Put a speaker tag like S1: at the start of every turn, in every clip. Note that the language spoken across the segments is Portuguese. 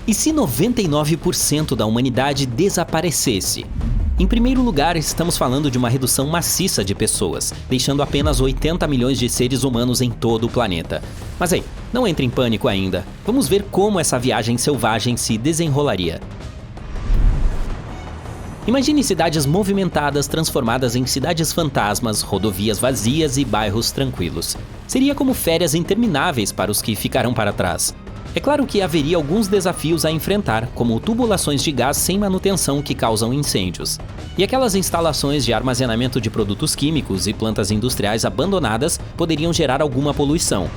S1: E se 99% da humanidade desaparecesse? Em primeiro lugar, estamos falando de uma redução maciça de pessoas, deixando apenas 80 milhões de seres humanos em todo o planeta. Mas aí, não entre em pânico ainda. Vamos ver como essa viagem selvagem se desenrolaria. Imagine cidades movimentadas transformadas em cidades fantasmas, rodovias vazias e bairros tranquilos. Seria como férias intermináveis para os que ficaram para trás. É claro que haveria alguns desafios a enfrentar, como tubulações de gás sem manutenção que causam incêndios. E aquelas instalações de armazenamento de produtos químicos e plantas industriais abandonadas poderiam gerar alguma poluição.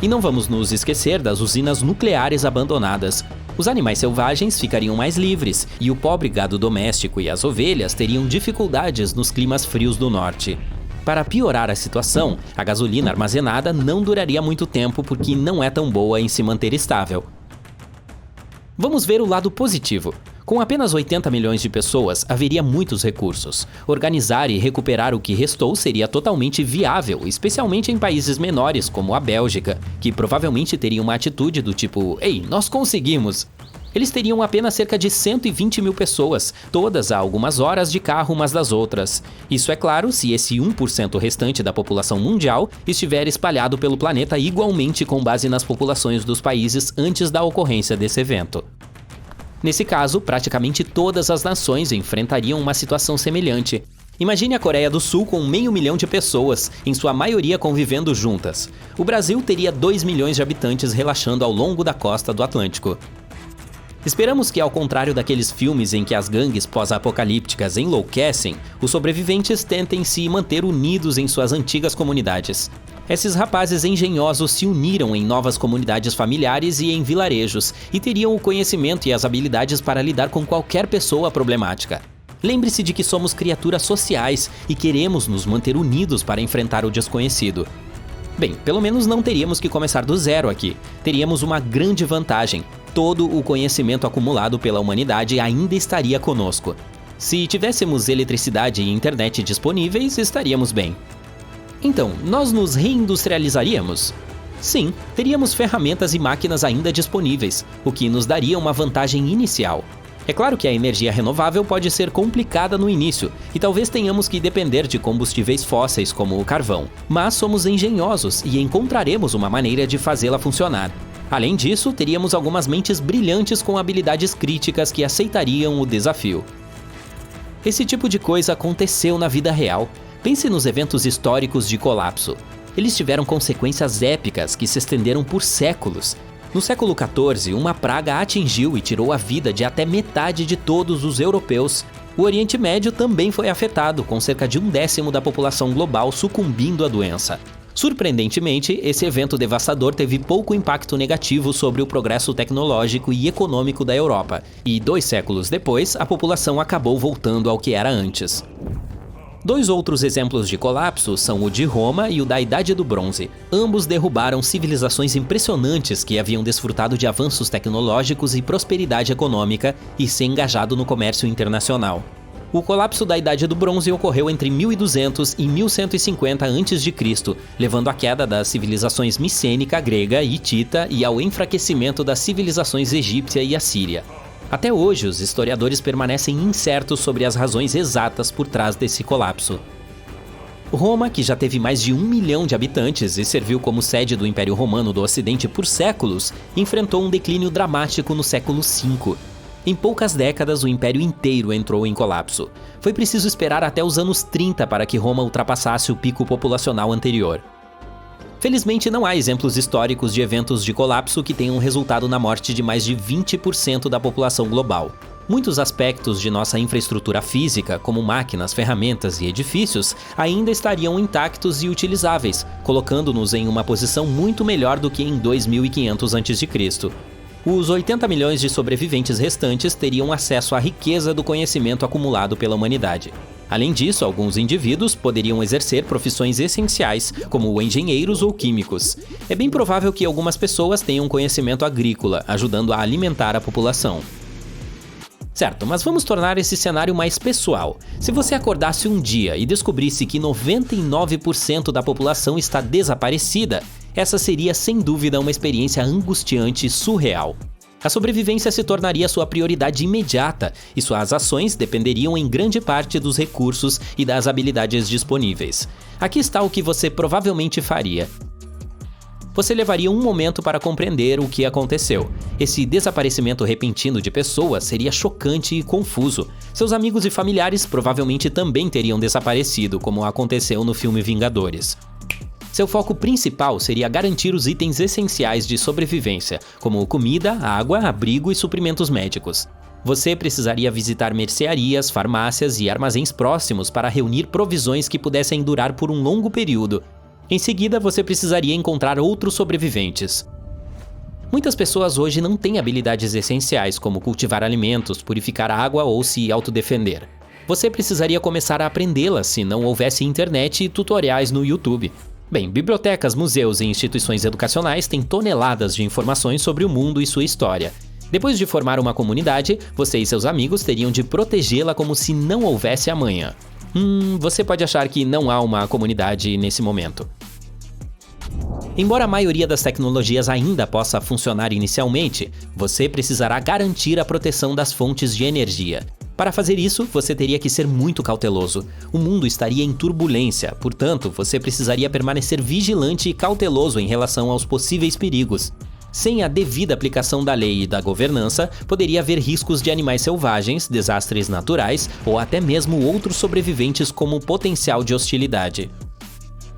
S1: E não vamos nos esquecer das usinas nucleares abandonadas. Os animais selvagens ficariam mais livres e o pobre gado doméstico e as ovelhas teriam dificuldades nos climas frios do norte. Para piorar a situação, a gasolina armazenada não duraria muito tempo porque não é tão boa em se manter estável. Vamos ver o lado positivo. Com apenas 80 milhões de pessoas, haveria muitos recursos. Organizar e recuperar o que restou seria totalmente viável, especialmente em países menores como a Bélgica, que provavelmente teriam uma atitude do tipo "Ei, nós conseguimos!". Eles teriam apenas cerca de 120 mil pessoas, todas a algumas horas de carro umas das outras. Isso é claro se esse 1% restante da população mundial estiver espalhado pelo planeta igualmente com base nas populações dos países antes da ocorrência desse evento. Nesse caso, praticamente todas as nações enfrentariam uma situação semelhante. Imagine a Coreia do Sul com 500 mil de pessoas, em sua maioria convivendo juntas. O Brasil teria 2 milhões de habitantes relaxando ao longo da costa do Atlântico. Esperamos que, ao contrário daqueles filmes em que as gangues pós-apocalípticas enlouquecem, os sobreviventes tentem se manter unidos em suas antigas comunidades. Esses rapazes engenhosos se uniram em novas comunidades familiares e em vilarejos, e teriam o conhecimento e as habilidades para lidar com qualquer pessoa problemática. Lembre-se de que somos criaturas sociais e queremos nos manter unidos para enfrentar o desconhecido. Bem, pelo menos não teríamos que começar do zero aqui. Teríamos uma grande vantagem. Todo o conhecimento acumulado pela humanidade ainda estaria conosco. Se tivéssemos eletricidade e internet disponíveis, estaríamos bem. Então, nós nos reindustrializaríamos? Sim, teríamos ferramentas e máquinas ainda disponíveis, o que nos daria uma vantagem inicial. É claro que a energia renovável pode ser complicada no início, e talvez tenhamos que depender de combustíveis fósseis como o carvão, mas somos engenhosos e encontraremos uma maneira de fazê-la funcionar. Além disso, teríamos algumas mentes brilhantes com habilidades críticas que aceitariam o desafio. Esse tipo de coisa aconteceu na vida real. Pense nos eventos históricos de colapso. Eles tiveram consequências épicas que se estenderam por séculos. No século XIV, uma praga atingiu e tirou a vida de até metade de todos os europeus. O Oriente Médio também foi afetado, com cerca de 1/10 da população global sucumbindo à doença. Surpreendentemente, esse evento devastador teve pouco impacto negativo sobre o progresso tecnológico e econômico da Europa, e 2 séculos depois, a população acabou voltando ao que era antes. 2 outros exemplos de colapso são o de Roma e o da Idade do Bronze. Ambos derrubaram civilizações impressionantes que haviam desfrutado de avanços tecnológicos e prosperidade econômica e se engajado no comércio internacional. O colapso da Idade do Bronze ocorreu entre 1200 e 1150 a.C., levando à queda das civilizações micênica, grega e hitita e ao enfraquecimento das civilizações egípcia e assíria. Até hoje, os historiadores permanecem incertos sobre as razões exatas por trás desse colapso. Roma, que já teve mais de 1 milhão de habitantes e serviu como sede do Império Romano do Ocidente por séculos, enfrentou um declínio dramático no século V. Em poucas décadas, o império inteiro entrou em colapso. Foi preciso esperar até os anos 30 para que Roma ultrapassasse o pico populacional anterior. Felizmente, não há exemplos históricos de eventos de colapso que tenham resultado na morte de mais de 20% da população global. Muitos aspectos de nossa infraestrutura física, como máquinas, ferramentas e edifícios, ainda estariam intactos e utilizáveis, colocando-nos em uma posição muito melhor do que em 2500 a.C. Os 80 milhões de sobreviventes restantes teriam acesso à riqueza do conhecimento acumulado pela humanidade. Além disso, alguns indivíduos poderiam exercer profissões essenciais, como engenheiros ou químicos. É bem provável que algumas pessoas tenham conhecimento agrícola, ajudando a alimentar a população. Certo, mas vamos tornar esse cenário mais pessoal. Se você acordasse um dia e descobrisse que 99% da população está desaparecida, essa seria sem dúvida uma experiência angustiante e surreal. A sobrevivência se tornaria sua prioridade imediata e suas ações dependeriam em grande parte dos recursos e das habilidades disponíveis. Aqui está o que você provavelmente faria. Você levaria um momento para compreender o que aconteceu. Esse desaparecimento repentino de pessoas seria chocante e confuso. Seus amigos e familiares provavelmente também teriam desaparecido, como aconteceu no filme Vingadores. Seu foco principal seria garantir os itens essenciais de sobrevivência, como comida, água, abrigo e suprimentos médicos. Você precisaria visitar mercearias, farmácias e armazéns próximos para reunir provisões que pudessem durar por um longo período. Em seguida, você precisaria encontrar outros sobreviventes. Muitas pessoas hoje não têm habilidades essenciais, como cultivar alimentos, purificar água ou se autodefender. Você precisaria começar a aprendê-las se não houvesse internet e tutoriais no YouTube. Bem, bibliotecas, museus e instituições educacionais têm toneladas de informações sobre o mundo e sua história. Depois de formar uma comunidade, você e seus amigos teriam de protegê-la como se não houvesse amanhã. Você pode achar que não há uma comunidade nesse momento. Embora a maioria das tecnologias ainda possa funcionar inicialmente, você precisará garantir a proteção das fontes de energia. Para fazer isso, você teria que ser muito cauteloso. O mundo estaria em turbulência, portanto, você precisaria permanecer vigilante e cauteloso em relação aos possíveis perigos. Sem a devida aplicação da lei e da governança, poderia haver riscos de animais selvagens, desastres naturais ou até mesmo outros sobreviventes como potencial de hostilidade.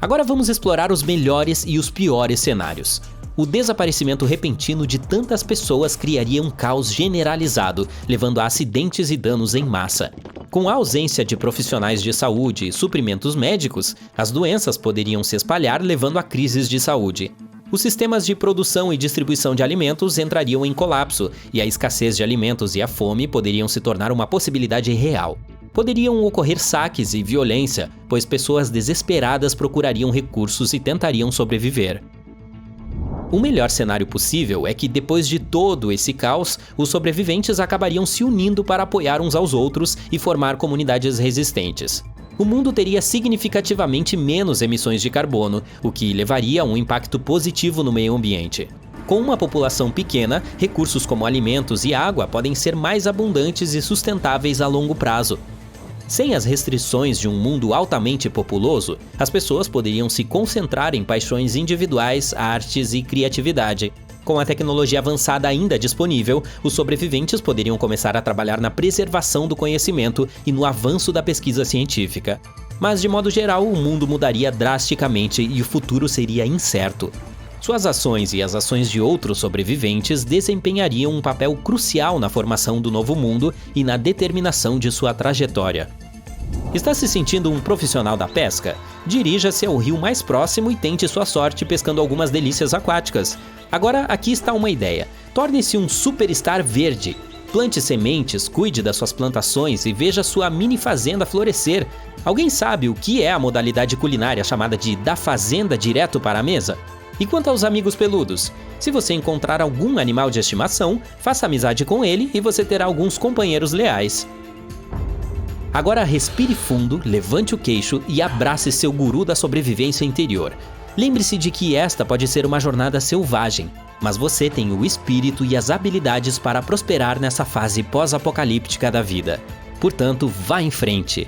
S1: Agora vamos explorar os melhores e os piores cenários. O desaparecimento repentino de tantas pessoas criaria um caos generalizado, levando a acidentes e danos em massa. Com a ausência de profissionais de saúde e suprimentos médicos, as doenças poderiam se espalhar, levando a crises de saúde. Os sistemas de produção e distribuição de alimentos entrariam em colapso, e a escassez de alimentos e a fome poderiam se tornar uma possibilidade real. Poderiam ocorrer saques e violência, pois pessoas desesperadas procurariam recursos e tentariam sobreviver. O melhor cenário possível é que, depois de todo esse caos, os sobreviventes acabariam se unindo para apoiar uns aos outros e formar comunidades resistentes. O mundo teria significativamente menos emissões de carbono, o que levaria a um impacto positivo no meio ambiente. Com uma população pequena, recursos como alimentos e água podem ser mais abundantes e sustentáveis a longo prazo. Sem as restrições de um mundo altamente populoso, as pessoas poderiam se concentrar em paixões individuais, artes e criatividade. Com a tecnologia avançada ainda disponível, os sobreviventes poderiam começar a trabalhar na preservação do conhecimento e no avanço da pesquisa científica. Mas, de modo geral, o mundo mudaria drasticamente e o futuro seria incerto. Suas ações e as ações de outros sobreviventes desempenhariam um papel crucial na formação do novo mundo e na determinação de sua trajetória. Está se sentindo um profissional da pesca? Dirija-se ao rio mais próximo e tente sua sorte pescando algumas delícias aquáticas. Agora, aqui está uma ideia. Torne-se um superstar verde. Plante sementes, cuide das suas plantações e veja sua mini fazenda florescer. Alguém sabe o que é a modalidade culinária chamada de da fazenda direto para a mesa? E quanto aos amigos peludos? Se você encontrar algum animal de estimação, faça amizade com ele e você terá alguns companheiros leais. Agora respire fundo, levante o queixo e abrace seu guru da sobrevivência interior. Lembre-se de que esta pode ser uma jornada selvagem, mas você tem o espírito e as habilidades para prosperar nessa fase pós-apocalíptica da vida. Portanto, vá em frente.